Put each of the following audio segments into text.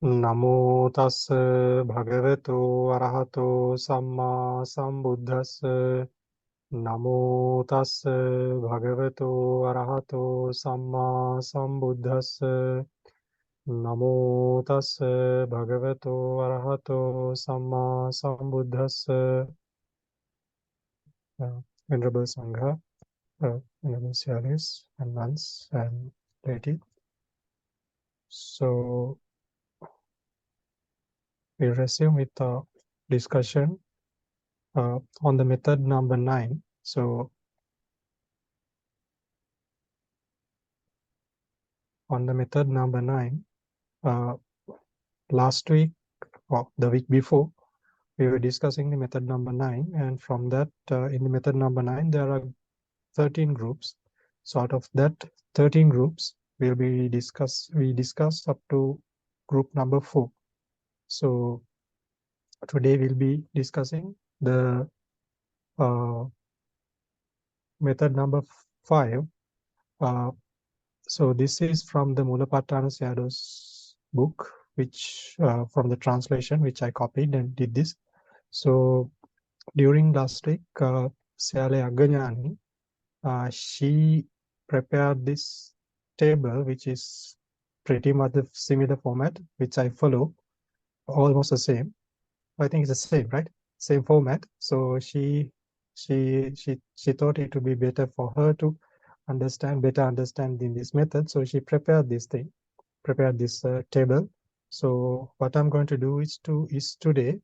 Namo tassa bhagavato arahato samma sambuddhassa. Namo tassa bhagavato arahato samma sambuddhassa. Namo tassa bhagavato arahato samma sambuddhassa. Venerable Sangha, Venerable Syalis and nuns and laity. So we resume with the discussion on the method number 9. So on the method number 9, last week or the week before, we were discussing the method number 9, and from that, in the method number 9, there are 13 groups. So out of that 13 groups, we discuss up to group number 4. So today we'll be discussing the method number 5. So this is from the Mulapatthana Sayadaw's book, which from the translation, which I copied and did this. So during last week, Sayale Aganyani, she prepared this table, which is pretty much the similar format, which I follow, almost the same. I think it's the same, right? Same format. So she thought it would be better for her to better understand in this method. So she prepared this table. So what I'm going to do is today,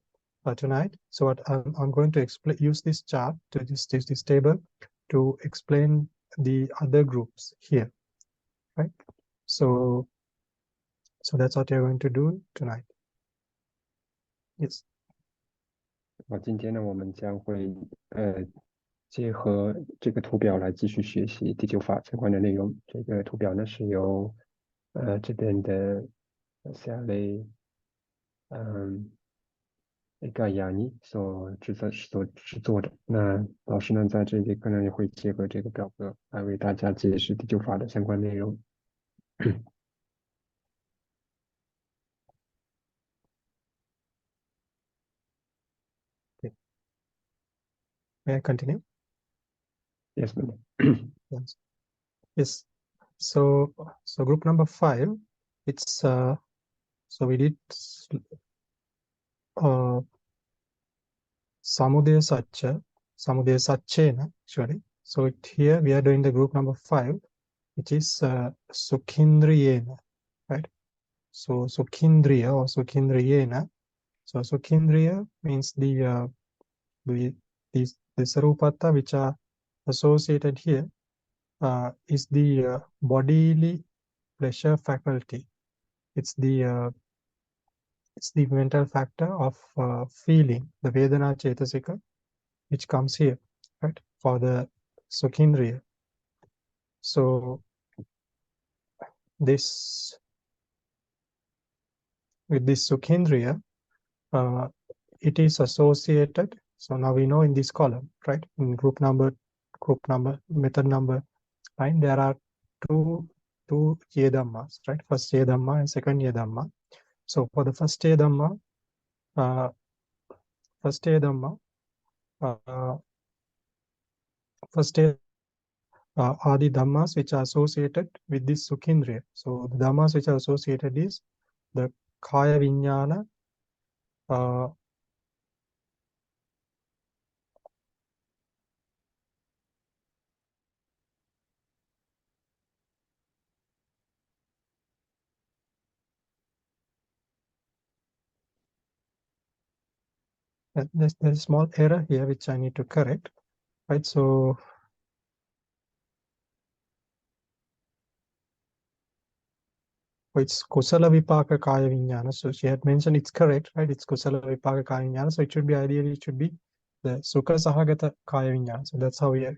tonight. So what I'm going to use this chart to this table to explain the other groups here, right? So that's what you're going to do tonight. Yes. 今天呢，我们将会结合这个图表来继续学习第9法相关的内容。这个图表呢是由这边的夏雷盖亚尼所制作的。那老师呢在这里可能也会结合这个表格来为大家解释第9法的相关内容。May I continue? Yes, ma'am. Yes. So group number 5, it's so we did Samudaya Satchena actually. So here we are doing the group number 5, which is Sukhindriyena, right? So Sukhindriya or Sukhindriyena. So Sukhindriya means the Sarupata which are associated here is the bodily pleasure faculty. It's the mental factor of feeling, the Vedana Chetasika, which comes here, right, for the Sukhindriya. So with this Sukhindriya, it is associated. So now we know in this column, right, in method number 9, there are two Yedammas, right? First Yedamma and second Yedamma. So for the first Yedamma, are the Dhammas which are associated with this Sukhindriya. So the Dhammas which are associated is the Kaya Vijnana, there's a small error here which I need to correct, right? So it's Kusala Vipaka Kaya Vijnana. So she had mentioned it's correct, right? It's Kusala Vipaka Kaya Vijnana. So it should be ideally, it should be the Sukha Sahagata Kaya Vijnana. So that's how we are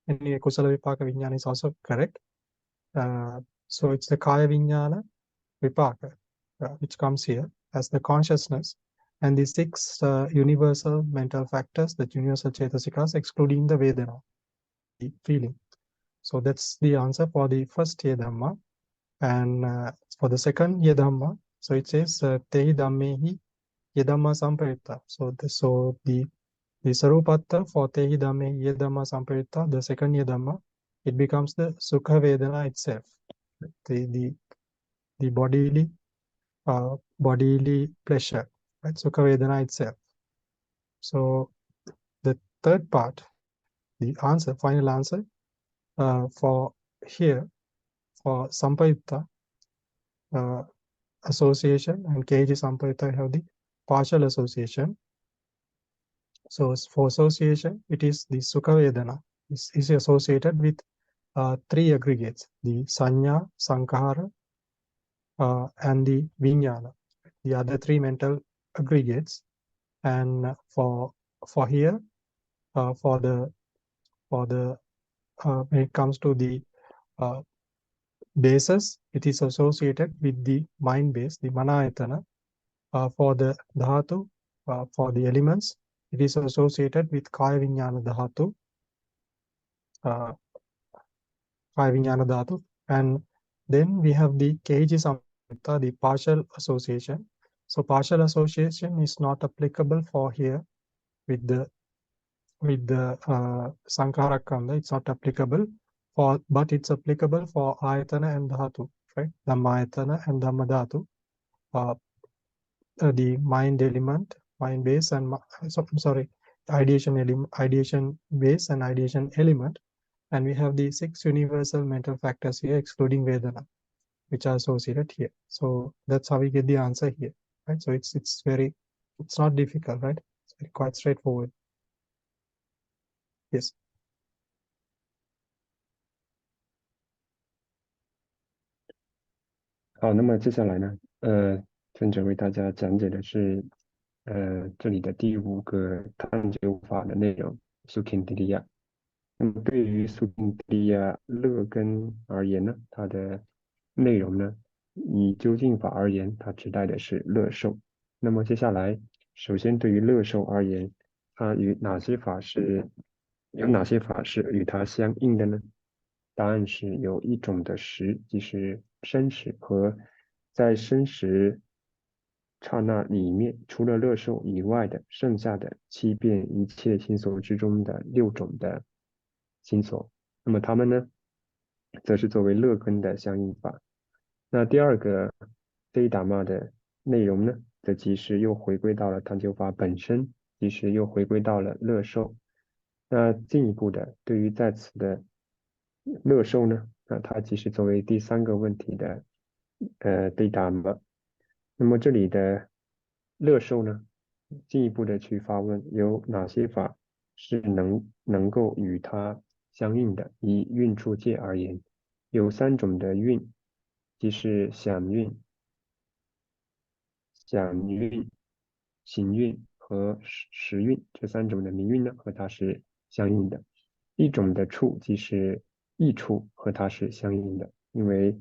Kusala Vipaka Vijnana is also correct. So it's the Kaya Vijnana Vipaka, which comes here as the consciousness, and the 6 universal mental factors, the universal Chetasikas, excluding the Vedana, the feeling. So that's the answer for the first Yedamma. And for the second Yedamma, So it says Tehi Dhammehi Yedhamma Sampayutta. So the Sarupatta for Tehi Dhammehi Yedhamma Sampayutta, the second Yedhamma, it becomes the Sukha Vedana itself. The bodily pleasure, right? Sukha Vedana itself. So the third part, the answer, final answer for here, for Sampayutta association and KG Sampayutta have the partial association. So for association, it is the Sukha Vedana is associated with three aggregates, the Sanya, Sankhara, and the Vijnana, the other three mental aggregates. And for here, when it comes to the bases, it is associated with the mind base, the Manayatana. For the Dhatu, for the elements, it is associated with Kaya Vijnana Dhatu, and then we have the KG Sampayutta, the partial association. So partial association is not applicable for here with the Sankhara Kanda. It's not applicable for, but it's applicable for Ayatana and Dhatu, right? Dhammayatana and Dhammadhatu. The mind element, mind base, and ideation base and ideation element. And we have the 6 universal mental factors here, excluding Vedana, which are associated here. So that's how we get the answer here, right? So it's not difficult, right? It's quite straightforward. Yes. 好，那么接下来呢，尊者为大家讲解的是，这里的第5个探究法的内容 ，Sukkhindriya。那么对于 Sukkhindriya 乐根而言呢，它的内容呢，以究竟法而言，它指代的是乐受。那么接下来，首先对于乐受而言，它有哪些法是与它相应的呢？答案是有一种的识，即是生识，和在生识刹那里面，除了乐受以外的剩下的7变一切心所之中的6种的心所。那么它们呢，则是作为乐根的相应法。那第2个Abhidhamma的内容呢，则即是又回归到了探究法本身，即是又回归到了乐受。那进一步的，对于在此的乐受呢，它即是作为第3个问题的Abhidhamma。那么这里的乐受呢，进一步的去发问，有哪些法是能够与它相应的？以运处界而言，有3种的运，即是想运、行运和识运，这3种的名运呢，和它是相应的。一种的处，即是意处，和它是相应的，因为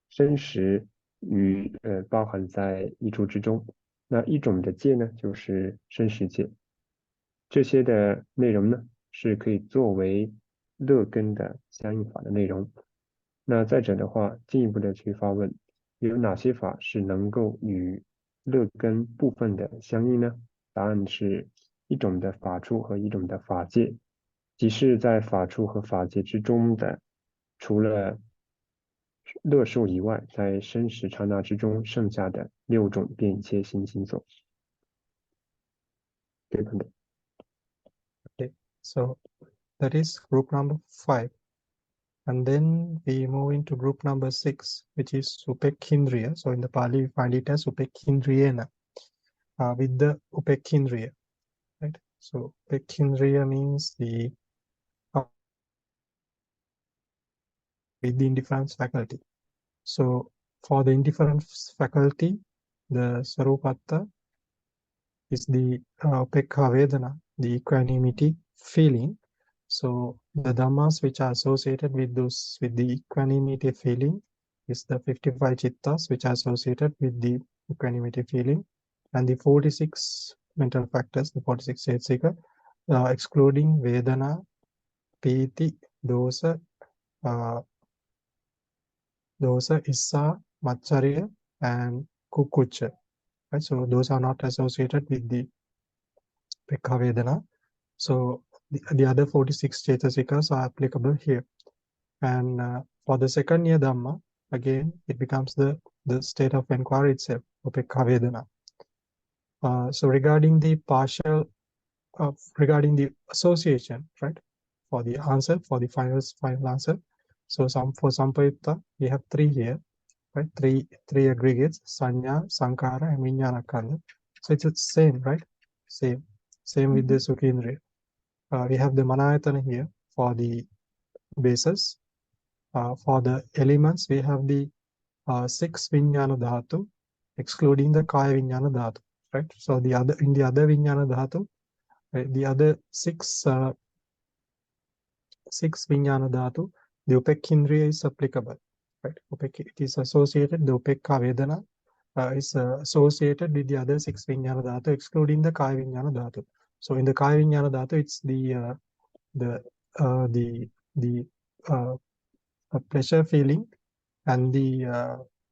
生识包含在意处之中。那一种的界呢，就是生识界。这些的内容呢，是可以作为乐根的相应法的内容。那再者的话，进一步的去发问，有哪些法是能够与乐根部分的相应呢？答案是一种的法处和一种的法界，即是在法处和法界之中的，除了乐受以外，在生识刹那之中剩下的6种变一切心所。Okay, so that is group number 5. And then we move into group number 6, which is Upekkindriya. So in the Pali, we find it as Upekkindriyena, with the Upekkindriya, right? So Upekkindriya means with the indifference faculty. So for the indifference faculty, the Sarupatta is the Upekha Vedana, the equanimity feeling. So the dhammas which are associated with the equanimity feeling is the 55 chittas which are associated with the equanimity feeling, and the 46 mental factors, the 46 chaitaka, excluding Vedana, Piti, Dosa, Issa, Macharya, and kukucha. Right? So those are not associated with the Upekha Vedana. So the other 46 Cetasikas are applicable here. And for the second year Dhamma, again, it becomes the state of enquiry itself, Upekha Vedana. So regarding the partial, regarding the association, right? For the answer, for the final answer. So for Sampayutta, we have three here, right? Three aggregates, Sanya, Sankara, and Vijnana Kanda. So it's the same, right? Same with the Sukhindriya. We have the Manayatana here for the basis. For the elements, we have the 6 Vijnana Dhatu, excluding the Kaya Vijnana Dhatu, right? So in the other Vijnana Dhatu, right, the other 6 Vijnana Dhatu, the Upekkhindriya is applicable, right? It is associated, the Upekha Vedana is associated with the other 6 Vijnana Dhatu, excluding the Kaya Vijnana Dhatu. So in the Kaya Vijnana Dhatu, it's the pleasure feeling and the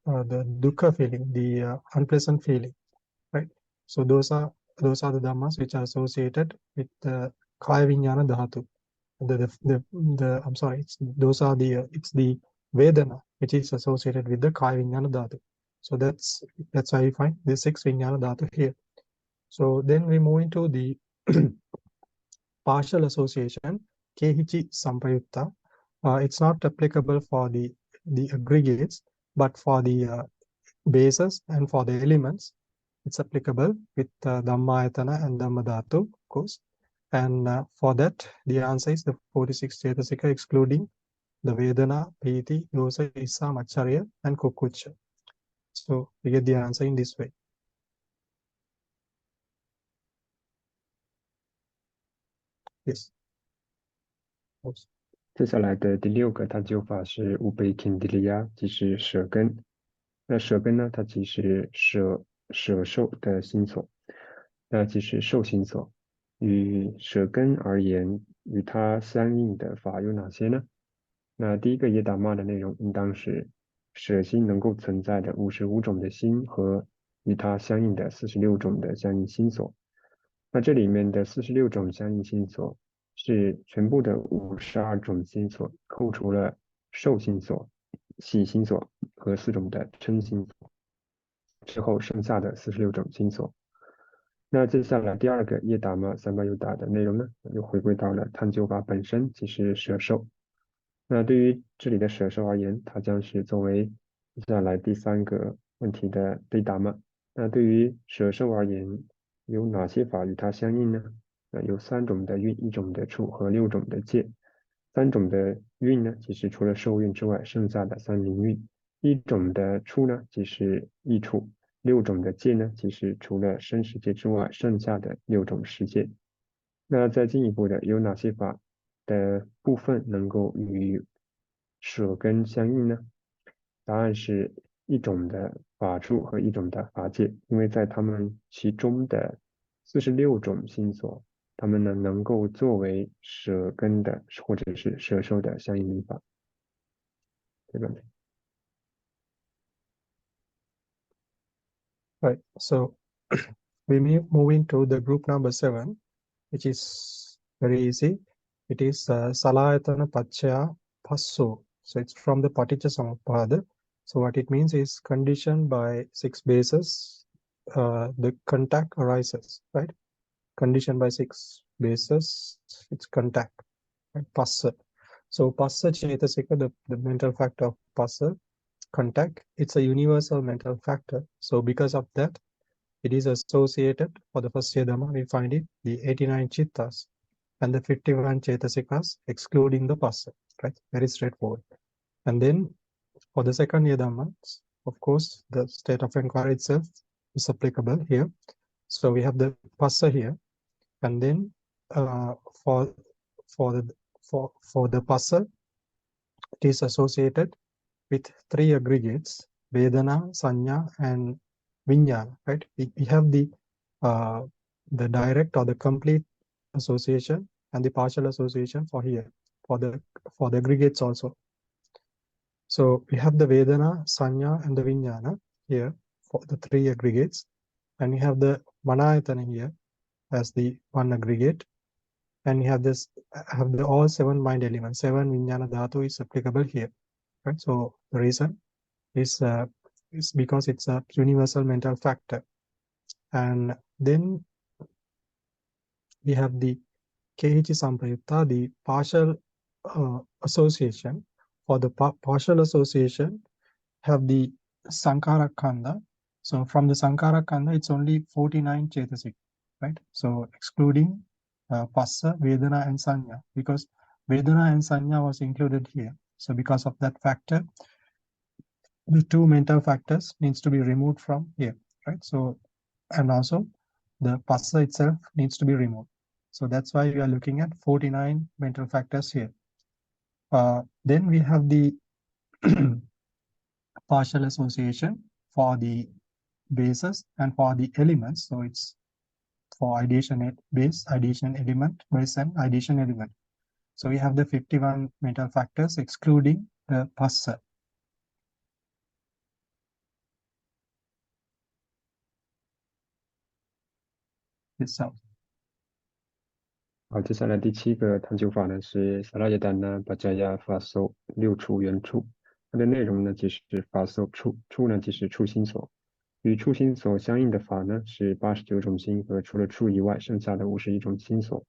dukkha feeling, the unpleasant feeling, right? So those are the dhammas which are associated with the Kaya Vijnana Dhatu. I'm sorry, it's the Vedana which is associated with the Kaya Vijnana Dhatu. So that's how you find the 6 Vijnana Dhatu here. So then we move into the partial association, Kehichi Sampayutta. It's not applicable for the aggregates, but for the bases and for the elements, it's applicable with Dhammayatana and Dhammadhatu, of course. And for that, the answer is the 46 Cetasika, excluding the Vedana, Piti, Dosa, Issa, Macharya, and Kukucha. So we get the answer in this way. Yes. 接下来的第6个探究法是乌贝钦迪利亚，即是舍根。那舍根呢，它即是舍受的心所，那即是受心所。与舍根而言，与它相应的法有哪些呢？那第一个耶达玛的内容应当是舍心能够存在的55种的心和与它相应的46种的相应心所。那这里面的46种相应心所是全部的52种心所，扣除了受心所、喜心所和4种的嗔心所之后，剩下的46种心所。那接下来第2个耶达玛三巴尤达的内容呢，又回归到了探究法本身，即是舍受。那对于这里的舍受而言，它将是作为接下来第3个问题的对答嘛。那对于舍受而言，有哪些法与它相应呢？有3种的蕴、1种的处和6种的戒。3种的蕴呢，即是除了受蕴之外，剩下的3灵蕴。1种的处呢，即是意处。6种的戒呢，即是除了生死戒之外，剩下的6种十戒。那再进一步的，有哪些法的部分能够与舍根相应呢？答案是1种的法处和1种的法戒，因为在他们其中的46种心所，他们呢能够作为舍根的或者是舍受的相应力法。这个。Right. So we move into the group number 7, which is very easy. It is Salayatana Pachaya Passo. So it's from the Paticca Samuppada. So what it means is conditioned by 6 bases, the contact arises, right? Conditioned by 6 bases, it's contact, right? Passa. So Passa Cetasika, the mental factor of Passa, contact, it's a universal mental factor. So because of that, it is associated for the first Dhamma, we find it the 89 Chittas and the 51 Cetasikas, excluding the Passa, right? Very straightforward. And then for the second Dhamma, of course, the state of enquiry itself is applicable here. So we have the Passa here, and then for the Passa, it is associated with 3 aggregates, Vedana, Sanya, and Vijnana, right? We have the direct or the complete association and the partial association for here, for the aggregates also. So we have the Vedana, Sanya, and the Vijnana here the three aggregates, and you have the manayatana here as the one aggregate, and you have this all 7 mind elements. 7 vijnana dhatu is applicable here, right? So the reason is because it's a universal mental factor. And then we have the Kehichi Sampayutta, the partial association. For the partial association, have the Sankara Kanda. So from the Sankara Kanda, it's only 49 Chetasik, right? So excluding Passa, Vedana, and Sanya, because Vedana and Sanya was included here. So because of that factor, the 2 mental factors needs to be removed from here, right? So, and also the Passa itself needs to be removed. So that's why we are looking at 49 mental factors here. Then we have the partial association for the bases and for the elements. So it's for ideation base, ideation element, base, and ideation element. So we have the 51 mental factors excluding the Passa. Itself. 好，接下来第7个探究法呢是萨拉耶丹那巴加亚法搜6处缘处，它的内容呢即是法搜处，处呢即是处心所，与处心所相应的法呢是89种心和除了处以外剩下的51种心所。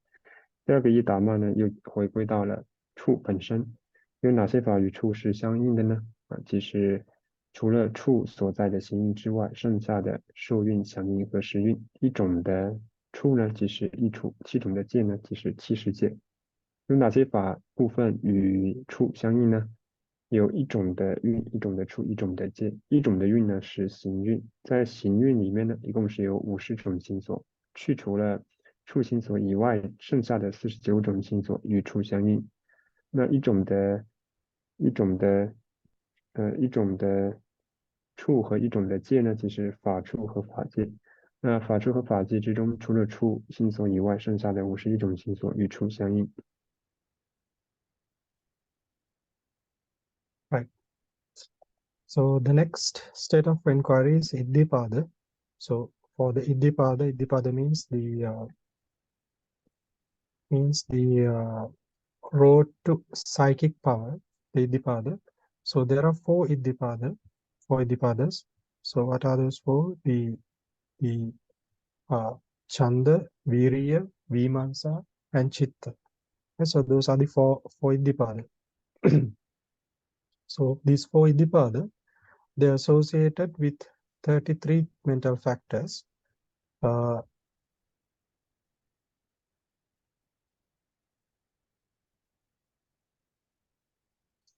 第2个一达玛呢又回归到了处本身，有哪些法与处是相应的呢？即是除了处所在的行印之外，剩下的受运、响应和识运，一种的处呢即是一处，7种的戒呢即是70戒。有哪些法部分与处相应呢？有一种的运、一种的处、一种的戒。一种的运呢是行运，在行运里面呢一共是有50种心所，去除了处心所以外，剩下的49种心所与处相应。那一种的处和一种的戒呢，即是法处和法戒。那法处和法戒之中，除了处心所以外，剩下的51种心所与处相应。Right. So the next state of inquiry is Iddhipada. So for the Iddhipada means the road to psychic power, the Iddhipada. So there are 4 Iddhipadas. So what are those 4? The Chanda, Viriya, Vimansa, and Chitta. Okay, so those are the 4 Iddhipada. So these 4 Iddhipada, they are associated with 33 mental factors.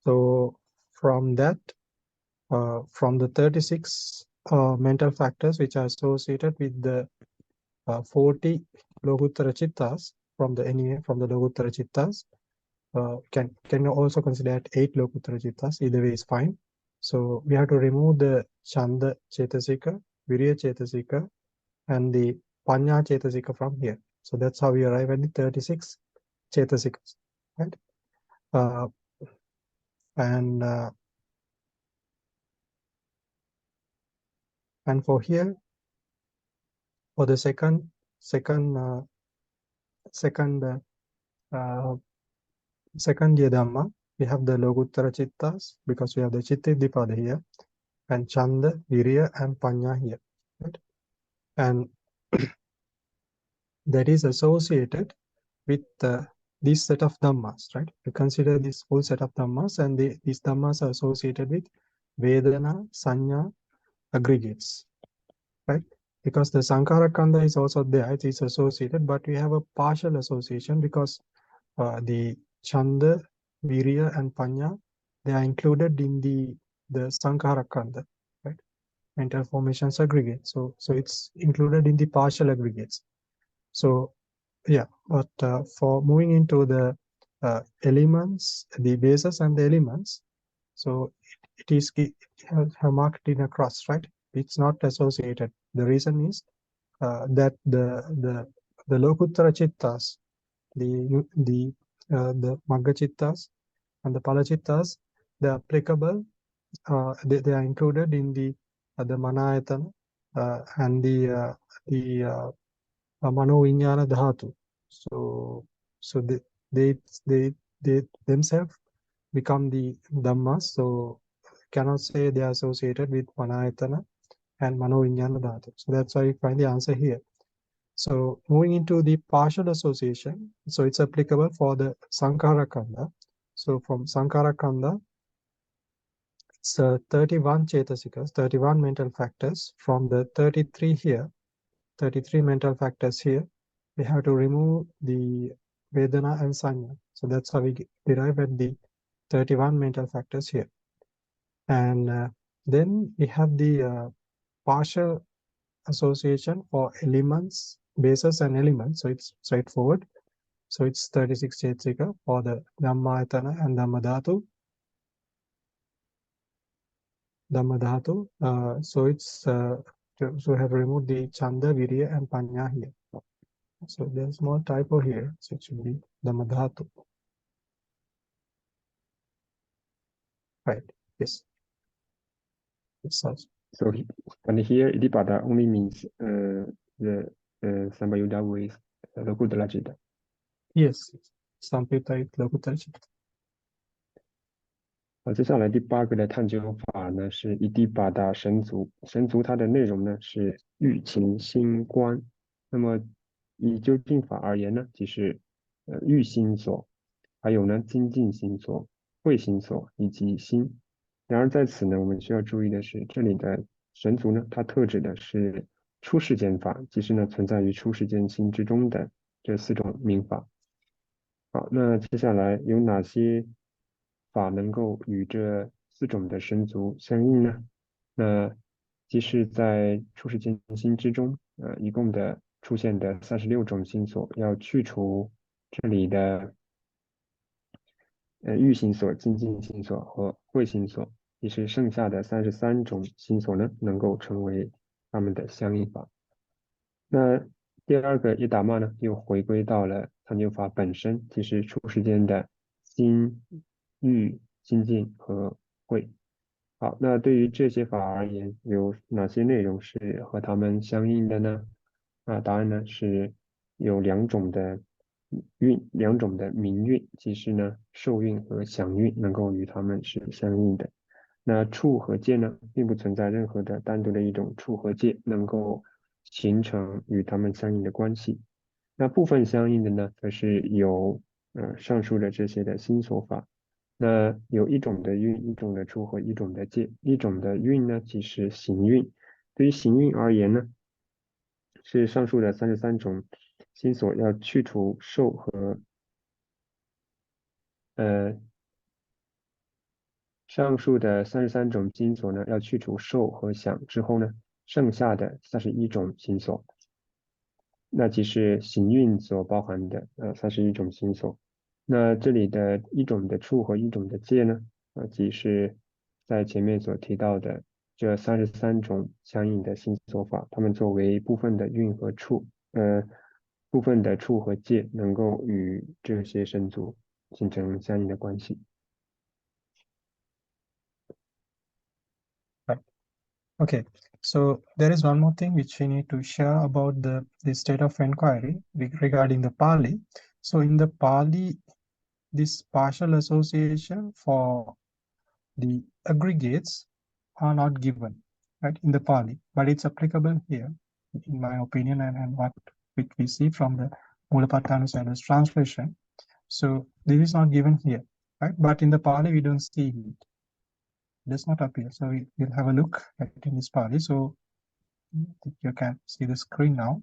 So from that, from the 36 mental factors which are associated with the 40 Lokuttara Chittas, from the Lokuttara Chittas, can you also consider 8 Lokuttara Chittas? Either way is fine. So we have to remove the Chanda Chetasika, Virya Chetasika, and the Panya Chetasika from here. So that's how we arrive at the 36 Chetasikas, right? And for here, for the second Dhamma, we have the Lokuttara Chittas, because we have the Chitta Iddhipada here, and Chanda, Virya, and Panya here, right? And that is associated with this set of Dhammas, right? We consider this whole set of Dhammas, and these Dhammas are associated with Vedana, Sanya, aggregates, right? Because the Sankara Kanda is also there, it is associated, but we have a partial association because the Chanda, Virya, and Panya, they are included in the Sankara Kanda, right? Mental formations aggregate. So it's included in the partial aggregates. So yeah, but for moving into the elements, the bases and the elements, so it have marked in a cross, right? It's not associated. The reason is that the Lokuttara Chittas, the Magga Chittas and the Pala Chittas, they are applicable. They are included in the Manayatana and the Mano Vijnana Dhatu. So they themselves become the Dhammas. So cannot say they are associated with Manayatana and Mano Vijnana Dhatu. So that's why we find the answer here. So moving into the partial association, so it's applicable for the Sankhara Kanda. So from Sankhara Kanda, it's 31 Chetasikas, 31 mental factors. From the 33 here, 33 mental factors here, we have to remove the Vedana and Sanya. So that's how we derive at the 31 mental factors here. And then we have the partial association for elements, bases and elements. So it's straightforward. So it's 36 Chetasika for the Dhammayatana and Dhammadhatu. So it's so we have removed the Chanda, Virya and Panya here. So there's small typo here. So it should be Dhammadhatu. Right. Yes. It's also. So and here Iddhipada only means the Sambayuddha with Lokutara Citta. Yes. Sampita it Lokutara Citta. 接下来第8个的探究法呢是一地八大神足，神足它的内容呢是欲勤心观。那么以究竟法而言呢，即是欲心所，还有呢精进心所、慧心所以及心。然而在此呢，我们需要注意的是，这里的神足呢，它特指的是出世间法，即是呢存在于出世间心之中的这4种名法。好，那接下来有哪些法能够与这4种的神足相应呢？那即是在出世间心之中，一共的出现的36种心所，要去除这里的欲心所、精进心所和慧心所，也是剩下的33种心所呢，能够成为它们的相应法。那第2个一达玛呢，又回归到了探究法本身，即是出世间的心、欲、精进和慧。好，那对于这些法而言，有哪些内容是和它们相应的呢？答案呢是有2种的2种的名运，即是呢受运和想运能够与它们是相应的。那处和戒呢，并不存在任何的单独的一种处和戒能够形成与它们相应的关系。那部分相应的呢，则是有上述的这些的心所法。那有1种的运、1种的处和1种的戒。1种的运呢，即是行运。对于行运而言呢，是上述的33种心所要去除受和上述的33种心所呢，要去除受和想之后呢，剩下的31种心所，那即是行运所包含的31种心所。那这里的1种的处和1种的戒呢，即是在前面所提到的这33种相应的心所法，它们作为部分的运和处，部分的处和戒能够与这些神足形成相应的关系。Right. Okay. So there is one more thing which we need to share about the state of inquiry regarding the Pāļi. So in the Pāļi, this partial association for the aggregates are not given, right, in the Pāļi, but it's applicable here, in my opinion, and what we see from the Mulapatthanussada's translation. So this is not given here, right? But in the Pāļi, we don't see it. It does not appear. So we'll have a look at it in this Pāļi. So you can see the screen now.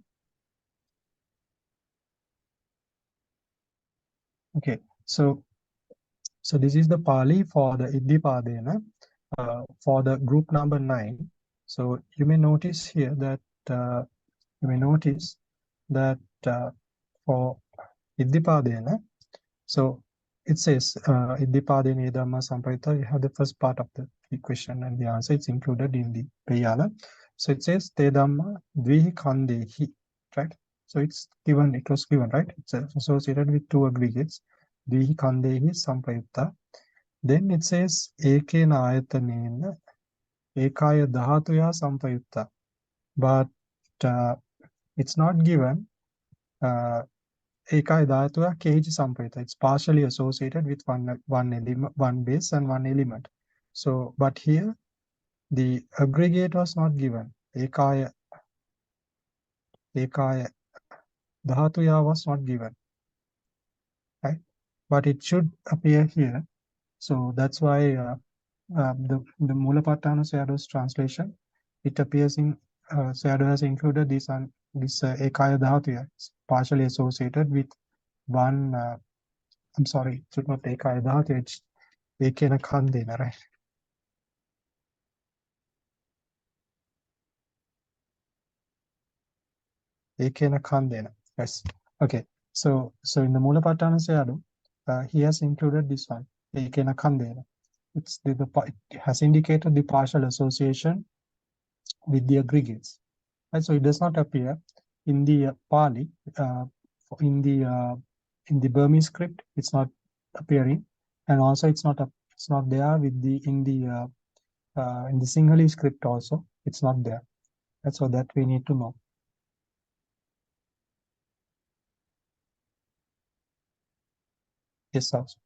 Okay, so this is the Pāļi for the Iddhipadena, for the group number 9. So you may notice here that for Iddhipadena, so it says Iddhipadena Dhamma Samparita. You have the first part of the question and the answer. It's included in the Payala. So it says Te Dhamma Dvihi Kandehi, right? So it's given, it was given, right? It's associated with 2 aggregates, Dvihi Kandehi Samparita. Then it says Ekena Ayatanena Ekaya Dhatuya Sampayutta. but it's not given Ekaya Dhatuya Kehi Sampayutta. It's partially associated with one element, one base and one element. So, but here the aggregate was not given. Ekaya Dhatuya was not given, right? But it should appear here. So that's why the Mulapatthana Sayadaw's translation, it appears in Sayadaw has included this Ekaya Dhatuya. It's partially associated with one. I'm sorry, it should not Ekaya Dhatuya. It's Ekena Khandena, right? Ekena Khandena. Yes. Okay. So in the Mulapatthana Sayadaw, he has included this one, Ekena Khandena. It has indicated the partial association with the aggregates. Right? So it does not appear in the Pāļi, in the Burmese script. It's not appearing, and also it's not there with in the Sinhalese script also. It's not there. That's all that we need to know. Yes, also.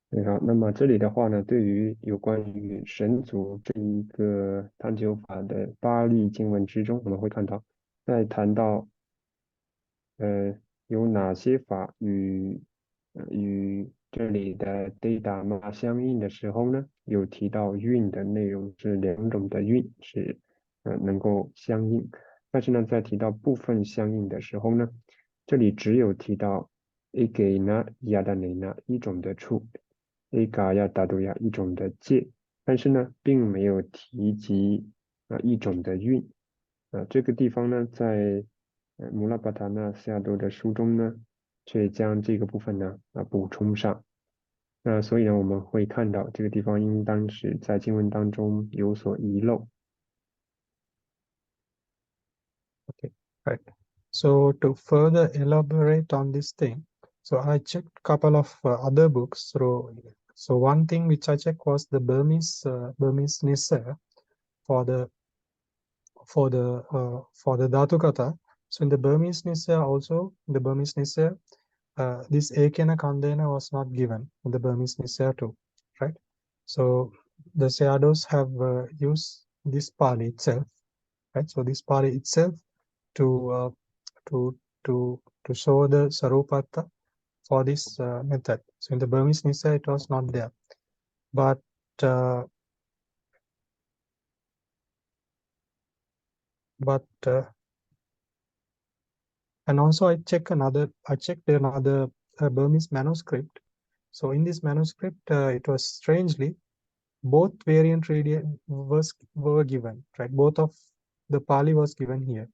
对，好，那么这里的话呢，对于有关于神足这一个探究法的巴利经文之中，我们会看到，在谈到有哪些法与这里的 Abhidhamma 相应的时候呢，有提到韵的内容是两种的韵是能够相应，但是呢，在提到部分相应的时候呢，这里只有提到 Ekena Yadanena 一种的处。Ekaya Dhatuya 一种的界，但是呢，并没有提及一种的韵。这个地方呢，在Mulapatthana Sayadaw的书中呢，却将这个部分呢补充上。所以呢，我们会看到这个地方应当是在经文当中有所遗漏。Okay, right. So to further elaborate on this thing, so I checked a couple of other books. So one thing which I checked was the Burmese Niddesa for the Dhātukathā. So in the Burmese Niddesa also, this Ekena Khandena was not given in the Burmese Niddesa too, right? So the Sayadaws have used this Pāļi itself, right? So this Pāļi itself to show the Sarupata for this method. So in the Burmese Niddesa it was not there, but and also I checked another Burmese manuscript. So in this manuscript, it was strangely both variant were given, right? Both of the Pāļi was given here.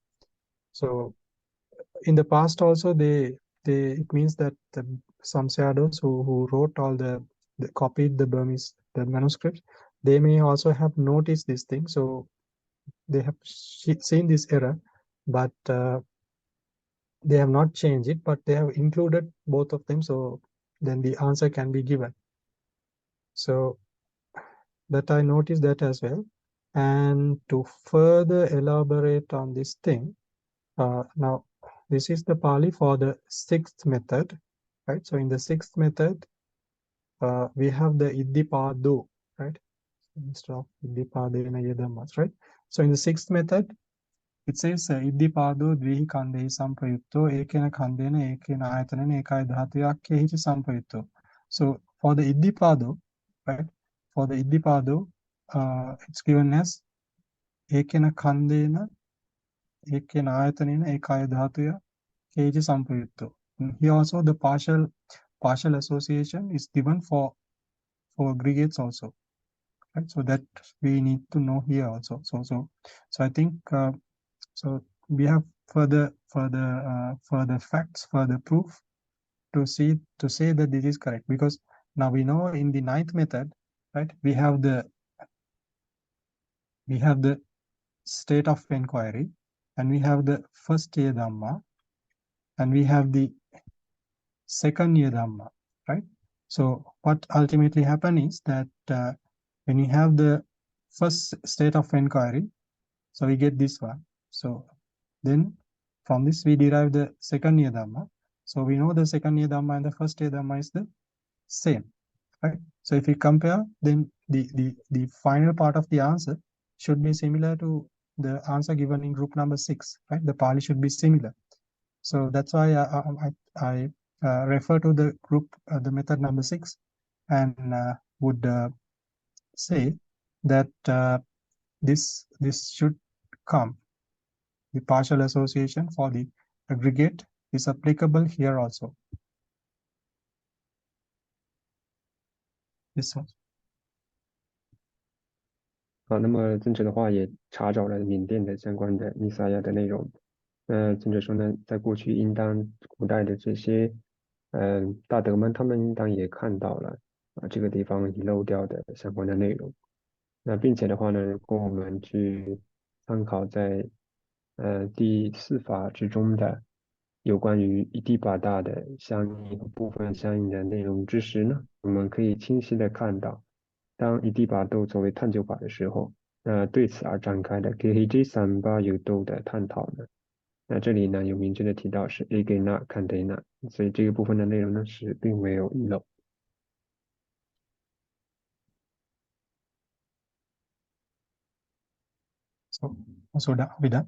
So in the past also, it means that some Sayadaws who wrote all copied the manuscripts, they may also have noticed this thing. So they have seen this error, but they have not changed it, but they have included both of them. So then the answer can be given. So that I noticed that as well. And to further elaborate on this thing, now this is the Pāļi for the sixth method, right? So in the sixth method, we have the Iddhipādo, right? Instead of Iddhipādena Yadamas, right? So in the sixth method, it says Iddhipādo Dvihi Khandehi Sampayutto Ekena Khandena Ekena Ayatanena Ekaya Dhatuya Kehi Sampayutto. So for the Iddhipādo, right? For the Iddhipādo, it's given as Ekena Khandena Ekena Ayatanena Ekaya Dhatuya Kehi Sampayutto. Here also the partial association is given for aggregates also, right? So that we need to know here also. So I think so we have further facts, further proof to say that this is correct, because now we know in the ninth method, right, we have the state of enquiry, and we have the first Dhamma, and we have the second Dhamma, right? So what ultimately happens is that when you have the first state of enquiry, So we get this one. So then from this we derive the second Dhamma. So we know the second Dhamma and the first Dhamma is the same, right? So if we compare, then the final part of the answer should be similar to the answer given in group number 6, right? The Pāļi should be similar. So that's why I refer to the group, the method number 6, and would say that this should come. The partial association for the aggregate is applicable here also. This one. 好，那么尊者的话也查找了缅甸的相关的尼撒亚的内容。尊者说呢，在过去应当古代的这些大德们，他们应当也看到了这个地方遗漏掉的相关的内容。那并且的话呢，如果我们去参考在第4法之中的有关于一地八大的相应和部分相应的内容之时呢，我们可以清晰的看到，当一地八豆作为探究法的时候，对此而展开的 KHG 3有豆的探讨呢，那这里呢有明确的提到是 Agena Kandena， 所以这个部分的内容呢是并没有遗漏。So that we done?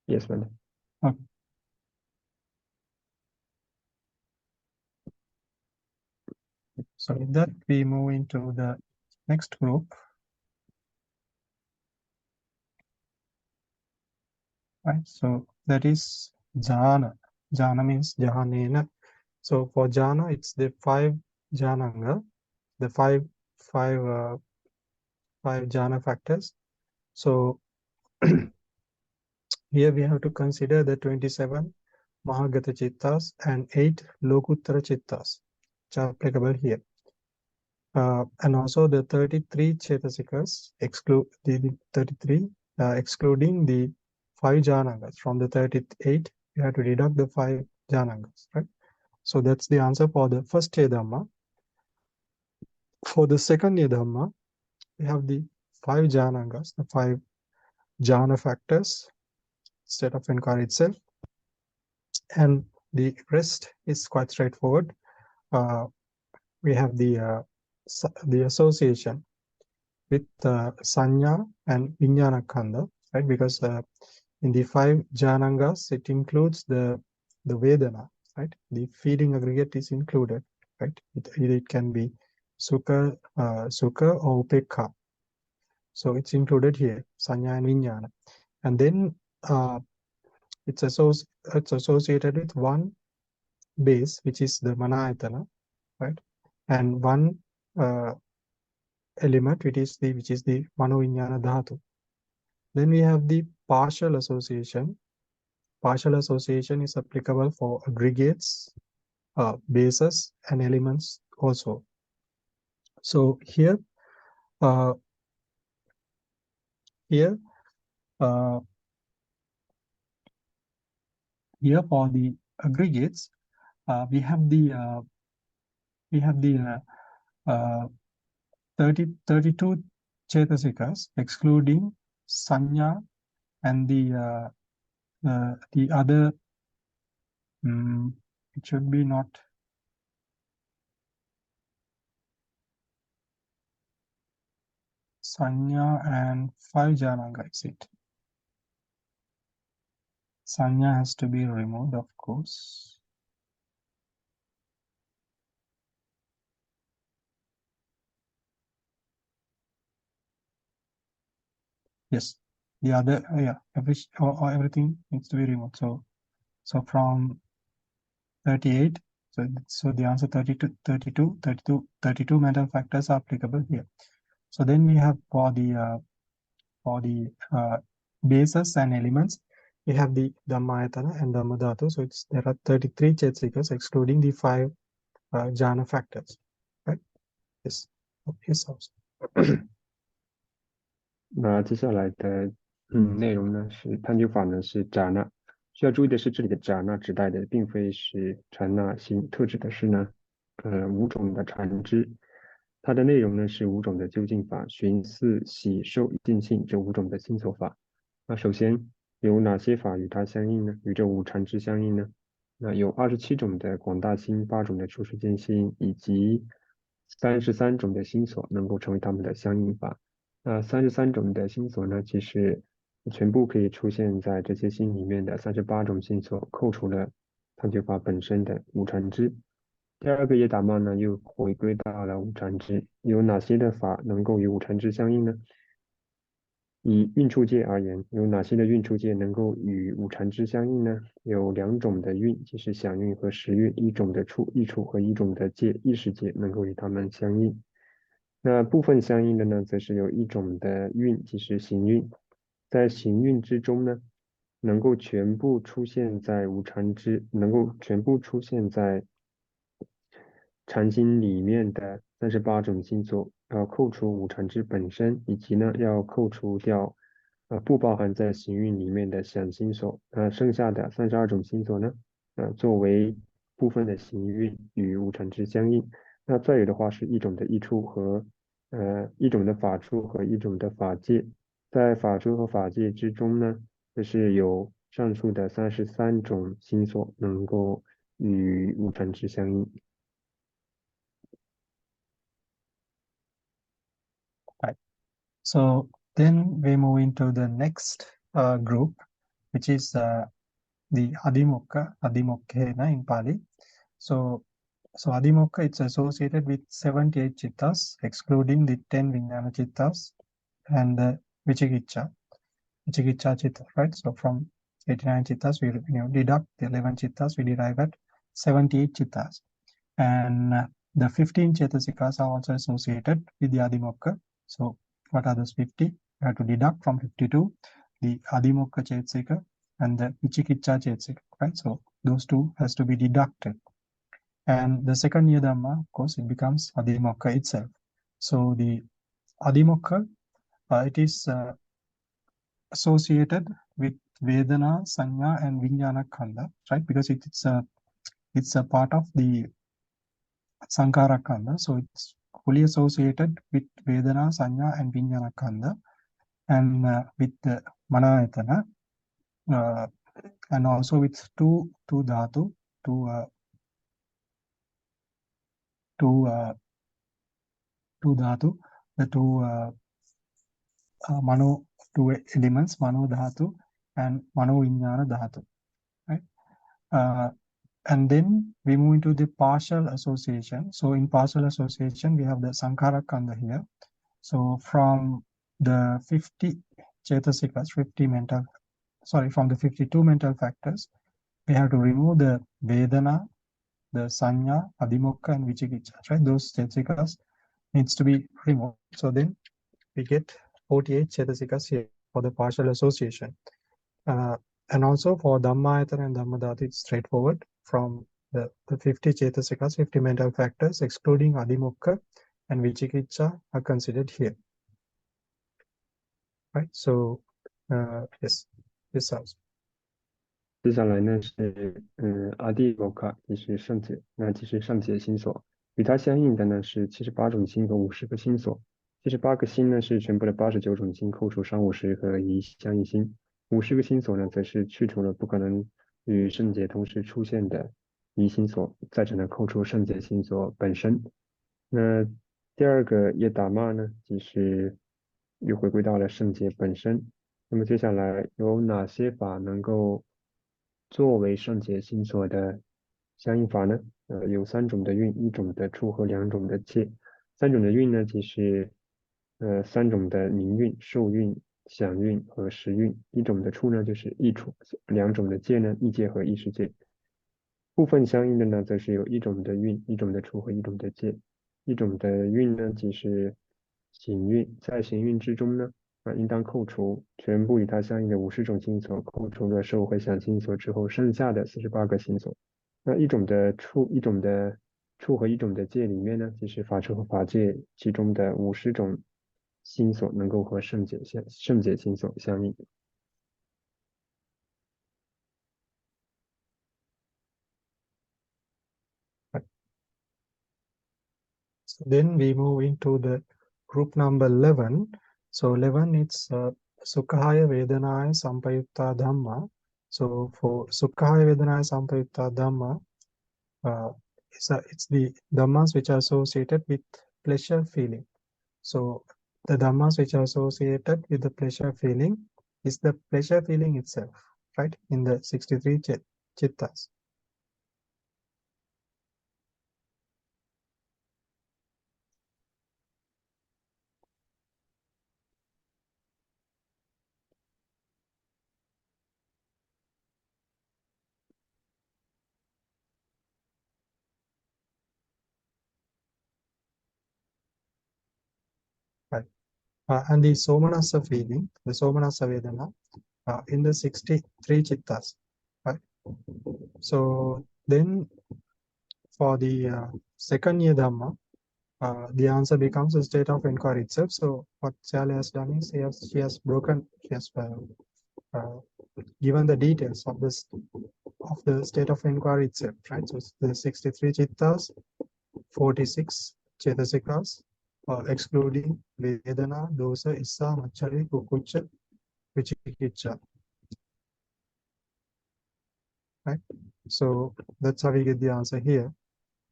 Yes, madam. Okay. So with that, we move into the next group. Right, so that is jhana. Jhana means jhanena. So for jhana, it's the 5 jhananga, the five jhana factors. So here we have to consider the 27 Mahagata Chittas and 8 Lokuttara Chittas, which are applicable here. And also the 33 Chetasikas, exclude the 33, excluding the 5 Jhanangas. From the 38, you have to deduct the 5 Jhanangas, right? So that's the answer for the first Dhamma. For the second Dhamma, we have the 5 Jhanangas, the 5 Jhana factors, state of inquiry itself. And the rest is quite straightforward. We have the association with Sanya and Vijnana Khandha, right? Because in the 5 Jhanangas, it includes the Vedana, right? The feeling aggregate is included, right? It can be Sukha or Upekha. So it's included here, Sanya and Vijnana. And then it's associated with one base, which is the Manayatana, right? And one element, which is the Mano-Vijnana Dhatu. Then we have the partial association. Partial association is applicable for aggregates, bases, and elements also. So here for the aggregates, we have the 32 Chetasikas, excluding Sanya and the other, it should be not Sanya and 5 Jhananga, is it? Sanya has to be removed, of course. Yes, the other, everything needs to be removed. So from 38, so the answer 32 mental factors are applicable here. So then we have for the bases and elements, we have the Dhammayatana and Dhammadhatu. So there are 33 Chetasikas, excluding the 5 Jhana factors, right? Yes, yes, also. 那接下来的内容呢是探究法呢是扎那，需要注意的是这里的扎那指代的并非是禅那行特指的是呢5种的禅知。它的内容呢是5种的究竟法，寻思喜受尽性这5种的心所法。那首先有哪些法与它相应呢？与这5禅支相应呢？那有27种的广大心、8种的处世间心，以及33种的心所能够成为它们的相应法。那33种的心所呢，其实全部可以出现在这些心里面的38种心所，扣除了探究法本身的5禅支。第二个耶达曼呢，又回归到了5禅支，有哪些的法能够与5禅支相应呢？以运处界而言，有哪些的运处界能够与5禅支相应呢？有2种的运，即是想运和识运，一种的处意处和一种的界意识界能够与它们相应。那部分相应的呢，则是有一种的运，即是行运，在行运之中呢，能够全部出现在5禅支，能够全部出现在禅心里面的38种心所，要扣除5禅支本身，以及呢要扣除掉不包含在行运里面的想心所，剩下的32种心所呢，作为部分的行运与5禅支相应。那再有的话是一种的益处和一种的法处和一种的法界，在法处和法界之中呢，就是有上述的33种心所能够与5禅支相应。Right. So then we move into the next group, which is the Adhimokkha in Pali. So Adhimokha, it's associated with 78 chittas, excluding the 10 Vijnana chittas and the Vicikiccha chitta, right? So from 89 chittas, we deduct the 11 chittas, we derive at 78 chittas. And the 15 chetasikas are also associated with the Adhimokha. So what are those 50? We have to deduct from 52 the Adhimokha chetasika and the Vicikiccha chetasika, right? So those two has to be deducted. And the second Yadamma, of course, it becomes Adhimokha itself. So the Adhimokha, it is associated with Vedana, Sanya, and Vijnana Khanda, right? Because it's a part of the Sankara Khanda, so it's fully associated with Vedana, Sanya, and Vijnana Khanda, and with the Manayatana, and also with two dhatu, two dhatu, the mano, two elements, mano dhatu and mano vijnana dhatu, right? And then we move into the partial association. So in partial association, we have the Sankara Khanda here. So from the 50 chetasikas, from the 52 mental factors, we have to remove the Vedana, the Sanya, Adhimokha, and Vicikiccha, right? Those chetasikas needs to be removed. So then we get 48 chetasikas here for the partial association. And also for Dhammayatana and Dhammadhatu, it's straightforward. From the 50 chetasikas, 50 mental factors, excluding Adhimokha and Vicikiccha are considered here. Right? So, yes, this sounds. 接下来呢是阿蒂摩卡，也是圣解，那即是圣解心所。与它相应的呢是78种心和50个心所。78个心呢是全部的89种心，扣除上50和一相应心。50个心所呢，则是去除了不可能与圣解同时出现的疑心所，再者呢扣除圣解心所本身。那第二个耶达玛呢，即是又回归到了圣解本身。那么接下来有哪些法能够作为圣解心所的相应法呢？有3种的运，1种的处和2种的界。3种的运呢，即是3种的名运、受运、想运和识运。1种的处呢，就是意处；2种的界呢，意界和意识界。部分相应的呢，则是有1种的运、1种的处和1种的界。1种的运呢，即是行运，在行运之中呢。应当扣除全部与它相应的50种心所，扣除了受和想心所之后，剩下的48个心所。那1种的处、1种的处和1种的界里面呢，即是法处和法界其中的50种心所能够和圣解心所相应。Then we move into the group number 11. So 11, it's Sukhaya Vedanaya Sampayukta Dhamma. So for Sukhaya Vedanaya Sampayukta Dhamma, it's the Dhammas which are associated with pleasure feeling. So the Dhammas which are associated with the pleasure feeling is the pleasure feeling itself, right? In the 63 Chittas. Right. And the Somanasa feeling, the Somanasa Vedana, in the 63 Chittas, right? So then for the second year Dhamma, the answer becomes a state of inquiry itself. So what Pāḷi has done is she has given the details of this of the state of inquiry itself, right? So it's the 63 Chittas, 46 Chetasikas, excluding Vedana, Dosa, Issa, Machari, Kukucha, Vichikicha. Right? So that's how we get the answer here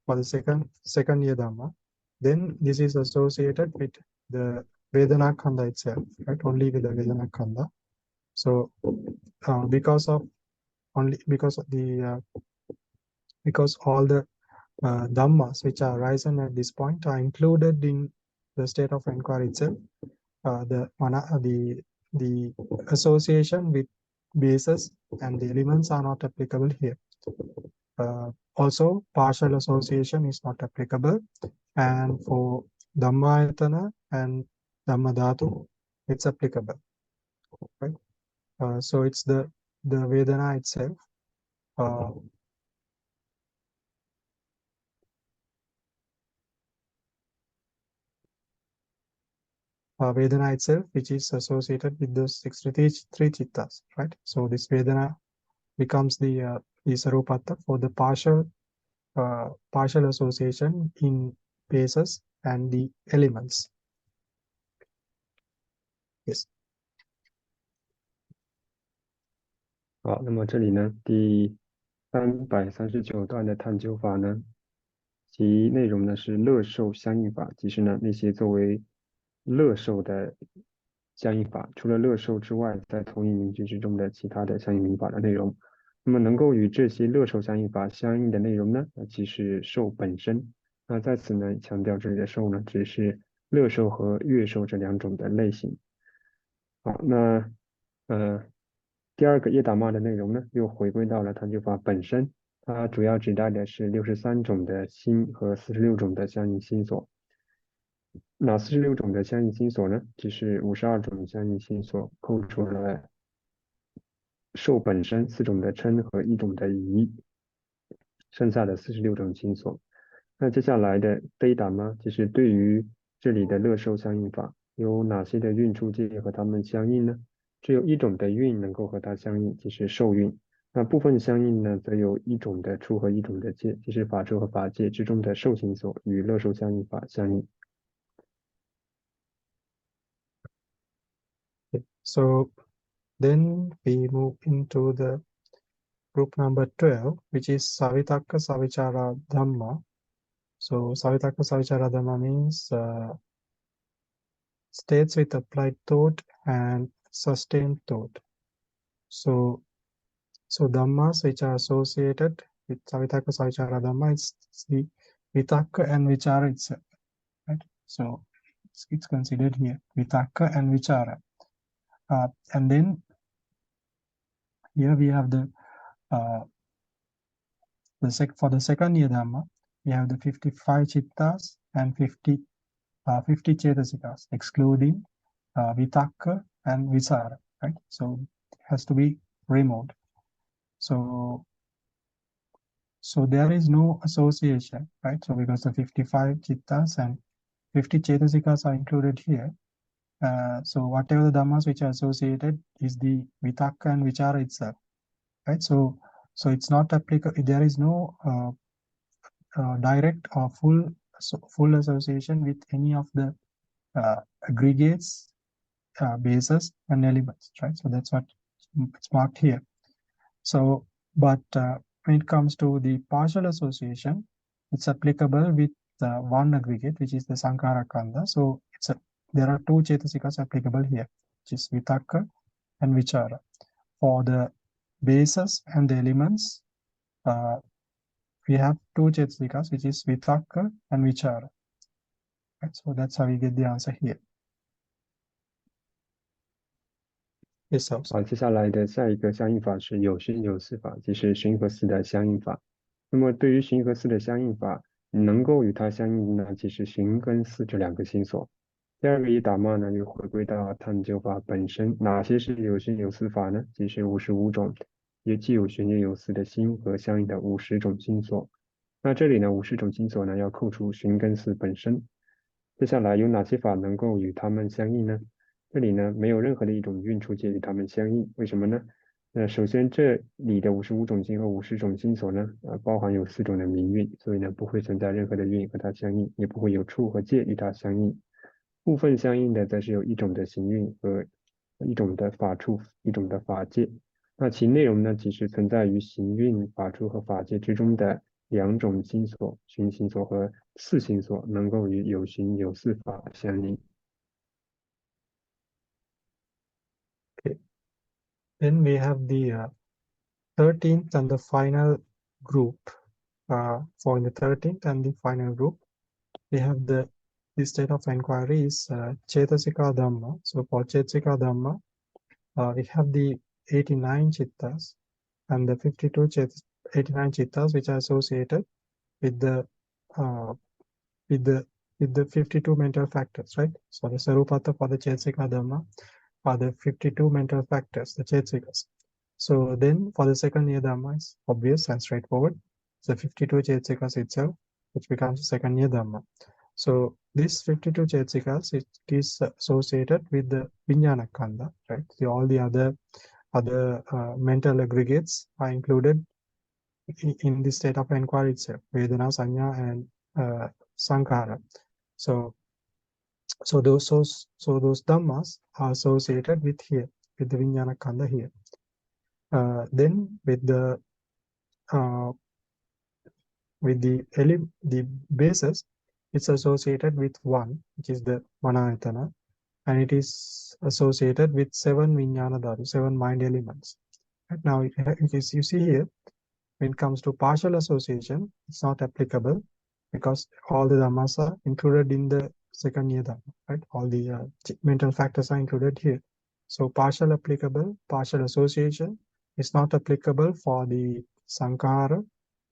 for the second year Dhamma. Then this is associated with the Vedana Khanda itself, right? Only with the Vedana Khanda. So because all the Dhammas which are arisen at this point are included in the state of inquiry itself, the association with bases and the elements are not applicable here. Also, partial association is not applicable, and for Dhammayatana and Dhammadhatu, it's applicable, right? So it's the Vedana itself. Vedana itself, which is associated with those 63 Chittas, right? So this Vedana becomes the Sarupata for the partial association in bases and the elements. Yes. 好，那么这里呢，第339段的探究法呢，其内容呢是乐受相应法，即是呢那些作为乐受的相应法，除了乐受之外，在同一名句之中的其他的相应名法的内容。那么能够与这些乐受相应法相应的内容呢，即是受本身。那在此呢，强调这里的受呢，只是乐受和乐受这两种的类型。好，那第二个耶达玛的内容呢，又回归到了探究法本身，它主要指代的是63种的心和46种的相应心所。哪46种的相应心所呢？只是52种相应心所，扣除了受本身4种的嗔和1种的疑，剩下的46种心所。那接下来的悲达玛，就是对于这里的乐受相应法，有哪些的运处界和它们相应呢？只有1种的运能够和它相应，即是受运。那部分相应呢，则有1种的处和1种的界，即是法处和法界之中的受心所与乐受相应法相应。So then we move into the group number 12, which is Savitaka Savichara Dhamma. So Savitaka Savichara Dhamma means states with applied thought and sustained thought. So Dhammas which are associated with Savitaka Savichara Dhamma, it's the Vitakka and Vichara itself, right? So it's considered here, Vitakka and Vichara. And then here we have for the second year Dhamma, we have the 55 Chittas and 50 Chetasikas, excluding Vitakka and Vichara, right? So it has to be removed. So there is no association, right? So because the 55 Chittas and 50 Chetasikas are included here, so whatever the Dhammas which are associated is the Vitakka and Vichara itself, right? So it's not applicable. There is no direct or full full association with any of the aggregates, bases, and elements, right? So that's what it's marked here. So, but when it comes to the partial association, it's applicable with one aggregate, which is the Sankara Kanda. So there are two Cetasikas applicable here, which is Vitakka and Vichara. For the bases and the elements, we have two Cetasikas, which is Vitakka and Vichara. Right? So that's how we get the answer here. Yes, sir. 好，接下来的下一个相应法是有寻有四法，即是寻和四的相应法。那么对于寻和四的相应法，能够与它相应的呢，即是寻跟四这两个心所。第二个一打骂呢，又回归到探究法本身，哪些是有寻有四法呢？即是55种，也既有寻也有四的心和相应的50种心所。那这里呢，50种心所呢，要扣除寻跟四本身。接下来有哪些法能够与它们相应呢？这里呢，没有任何的一种运出界与它们相应，为什么呢？首先这里的55种心和50种心所呢，包含有4种的名运，所以呢，不会存在任何的运和它相应，也不会有处和界与它相应。部分相应的则是有1种的行运和1种的法处、1种的法界。那其内容呢，即是存在于行运、法处和法界之中的2种心所，寻心所和四心所，能够与有寻有四法相应。Okay. Then we have the 13th and the final group. For the 13th and the final group, we have the state of inquiry is Cetasika Dhamma. So for Cetasika Dhamma, we have the 89 chittas and the 89 chittas which are associated with the 52 mental factors, right? So the Sarupata for the Cetasika Dhamma are the 52 mental factors, the Cetasikas. So then for the second year Dhamma is obvious and straightforward. The 52 Cetasikas itself, which becomes the second year Dhamma. So this 52 Cetasikas, it is associated with the Vijnana Kanda, right? So all the other mental aggregates are included in the state of inquiry itself, Vedana, Sanya, and Sankara. So those dhammas are associated with here, with the Vijnana Kanda here. Then with the basis, it's associated with one, which is the Manayatana, and it is associated with 7 Vijnana Dhatu, 7 mind elements. Right now, you see here, when it comes to partial association, it's not applicable because all the dhammas are included in the second year dhamma, right? All the mental factors are included here. So partial applicable, partial association is not applicable for the Sankara,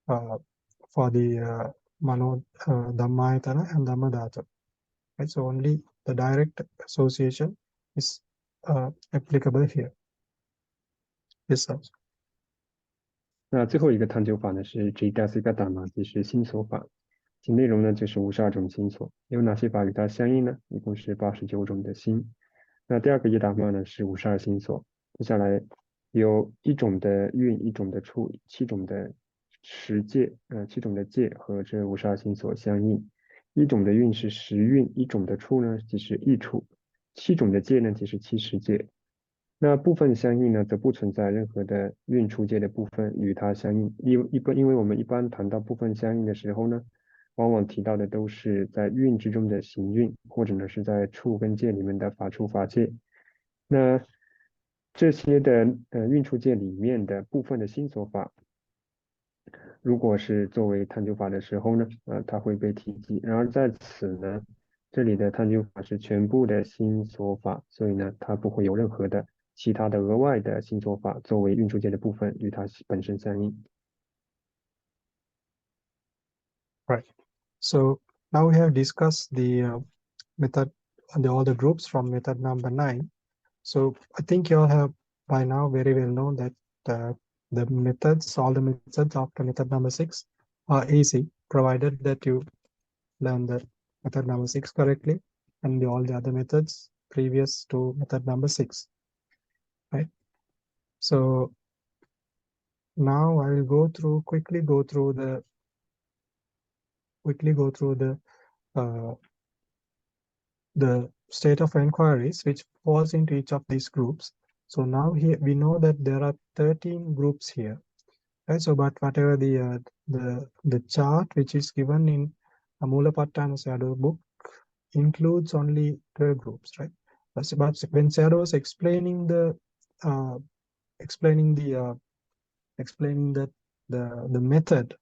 for the Mano Dhammayatana and Dhammadhatu. Right? So only the direct association is applicable here. Yes, sir. 那最后一个探究法呢是 Niddesa 达玛，即是心所法，其内容呢就是52种心所，有哪些法与它相应呢？一共是89种的心。那第二个耶达玛呢是52心所，接下来有1种的运、1种的处、7种的十界，7种的界和这52心所相应。1种的运是10运，1种的处呢即是1处，7种的界呢即是70界。那部分相应呢，则不存在任何的运出界的部分与它相应。因为我们一般谈到部分相应的时候呢，往往提到的都是在运之中的行运，或者呢是在处跟界里面的法处法界。那这些的运出界里面的部分的心所法，如果是作为探究法的时候呢，它会被提及。然而在此呢，这里的探究法是全部的心所法，所以呢，它不会有任何的其他的额外的心所法作为运出界的部分与它本身相应。Right. So now we have discussed the method, all the groups from method number 9. So I think you all have by now very well known that the methods, all the methods after method number 6 are easy, provided that you learn the method number 6 correctly and all the other methods previous to method number 6. Right. So now I will quickly go through the the state of enquiries which falls into each of these groups. So now here we know that there are 13 groups here, right? So but whatever the chart which is given in Mulapattana Sayadaw book includes only 12 groups, right? But when Sayadaw was explaining explaining that the method,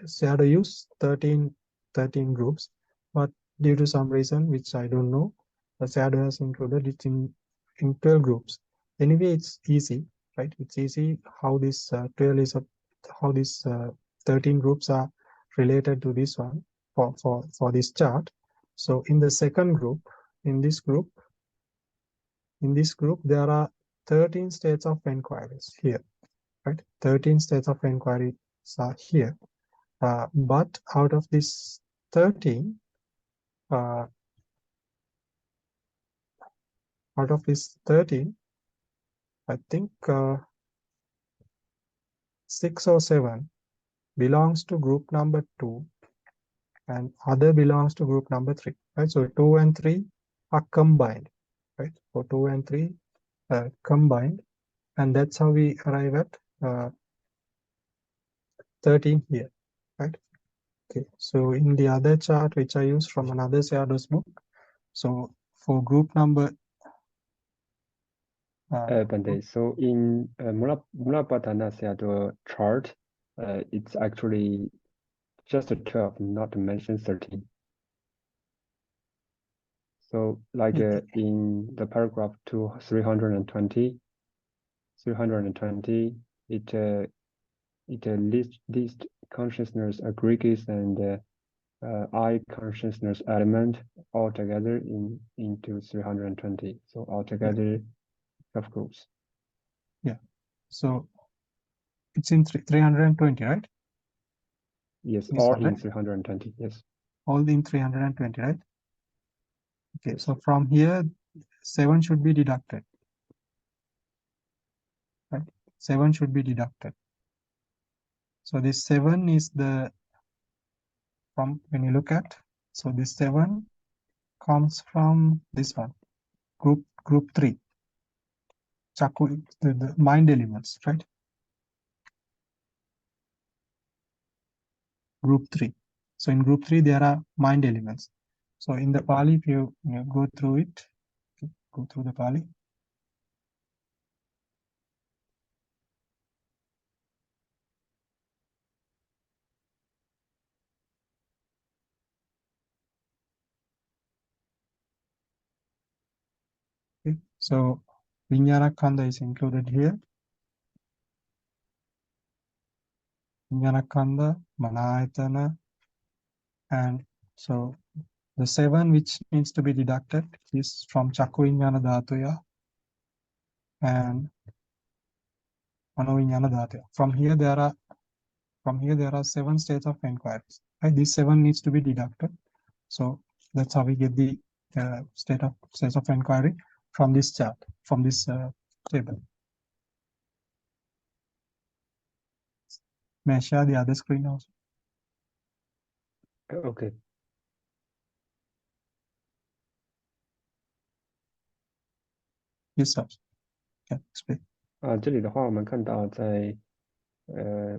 Sayadaw used 13 groups, but due to some reason which I don't know, Sayadaw has included it in 12 groups. Anyway, it's easy, right? It's easy how this 12 is how these 13 groups are related to this one for this chart. So in the second group, in this group, there are 13 states of enquiries here, right? 13 states of enquiries are here. But out of this 13, out of this 13, I think 6 or 7 belongs to group number 2 and other belongs to group number 3, right? So 2 and 3 are combined, right? So 2 and 3 combined, and that's how we arrive at 13 here, right? Okay, so in the other chart which I used from another Sayadaw's book, so for group number Bande, so in Mulapattana Sayadaw chart, it's actually just a 12, not to mention 13. So like in the paragraph 320, it lists consciousness aggregates and I consciousness element all together into 320. So altogether 12 groups. Yeah. So it's in 320, right? Yes, This all one, in right? 320. Yes. All in 320, right? Okay, so from here, 7 should be deducted, right? 7 should be deducted. So this 7 is the, from when you look at, so this 7 comes from this one, group 3, Chaku, the mind elements, right? Group 3. So in group 3, there are mind elements. So in the Pāļi, if you go through it, go through the Pāļi. Okay. So Vijñāna Khandha is included here. Vijñāna Khandha, Manayatana, and so the 7 which needs to be deducted is from Chakku Vijñāna Dhātuya and Mano Vijñāna Dhātuya. From here there are 7 states of enquiries. Right? These 7 needs to be deducted. So that's how we get the states of enquiry from this chart, from this table. May I share the other screen also? Okay. Yes, sir. Okay, explain. 这里的话，我们看到在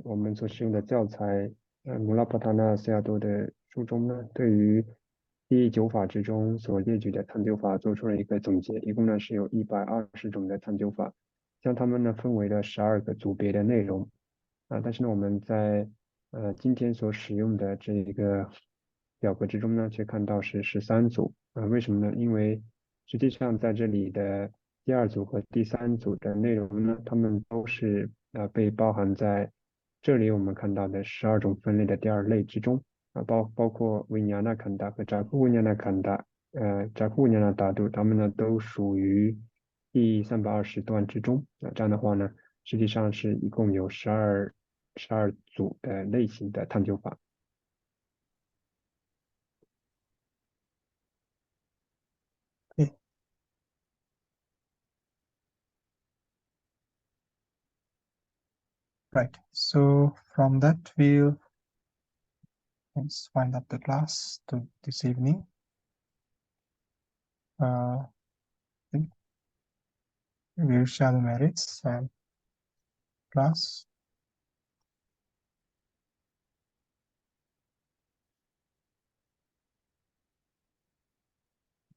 我们所使用的教材穆拉帕塔纳西亚多的书中呢，对于第9法之中所列举的探究法做出了一个总结，一共呢是有120种的探究法，将它们呢分为了12个组别的内容但是呢我们在今天所使用的这一个表格之中呢，却看到是13组为什么呢？因为实际上在这里的第2组和第3组的内容呢，它们都是被包含在这里我们看到的12种分类的第2类之中包括维尼亚纳坎达和扎库维尼亚纳坎达扎库维尼亚纳达度，它们呢都属于第320段之中这样的话呢，实际上是一共有12组的类型的探究法。Okay. Right. So from that we'll let's wind up the class to this evening. I think we will share the merits and class.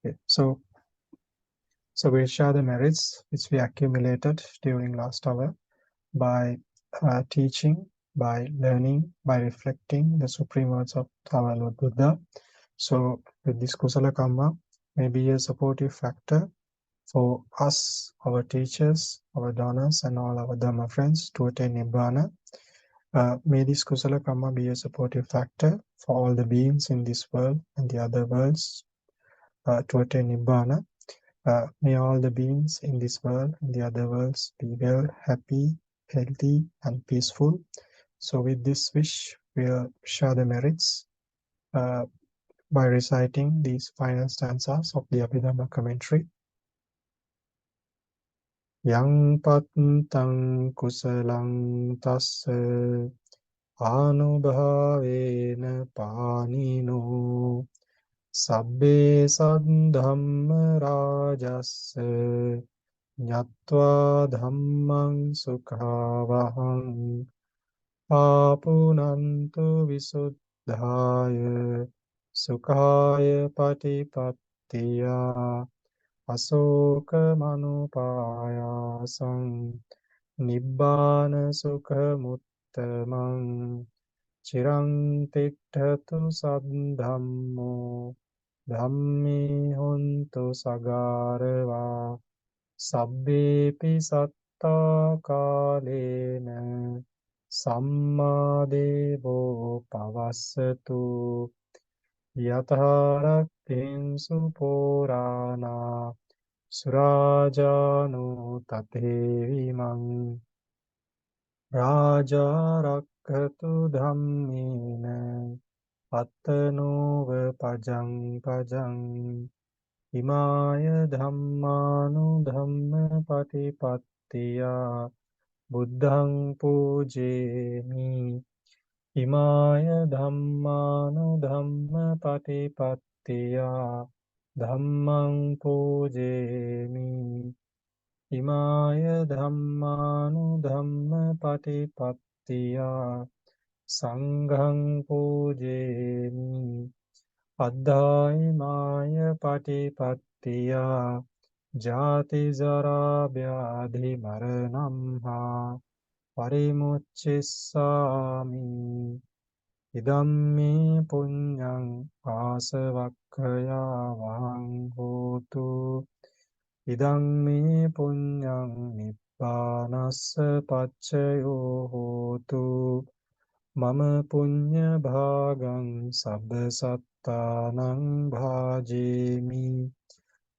Okay, so we'll share the merits which we accumulated during last hour by teaching, by learning, by reflecting the supreme words of our Lord Buddha. So with this Kusala Kamma may be a supportive factor for us, our teachers, our donors, and all our Dhamma friends to attain Nibbana. May this Kusala Kamma be a supportive factor for all the beings in this world and the other worlds to attain Nibbana. May all the beings in this world and the other worlds be well, happy, healthy, and peaceful. So with this wish, we'll share the merits by reciting these final stanzas of the Abhidhamma commentary. Yang pattang kusalang tassa anubhavena panino sabbe saddhamma rajassa ñatva dhammang sukhavahang apunantu visuddhaya sukhaya patipattiya asoka manupayasang nibbana sukhamuttamang chirang tiṭṭhatu saddhammo dhamme hontu sagarava sabbepi satta kalena sammadevo pavassatu yatharaktin supurana surajano tatevimang raja rakkatu dhammena pattanova pajang pajang imaya dhammanu dhamma patipattiya buddhang pujemi imaya dhammanu dhamma patipattiya dhammang pujemi imaya dhammanu dhamma patipattiya sanghang pujemi addhaimaya patipattiya jati jara vyadhi maranamha parimuccissami idammi punyang asavakkaya vahang hotu idammi punyang nibbanassa paccayo hotu mama punya bhagang sabba sattanang bhajemi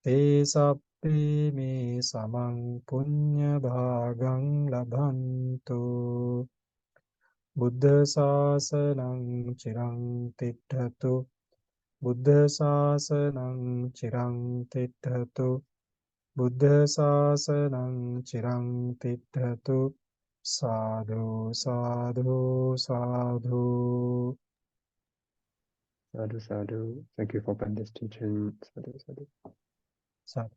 te sabbe me samang punya bhagang labhantu buddha sasanang chirang tiṭṭhatu buddha sasanang chirang tiṭṭhatu buddha sasanang chirang tiṭṭhatu sadhu sadhu sadhu. Sadhu, sadhu. Thank you for Pandit's teaching. Sadhu, sadhu. Sadhu.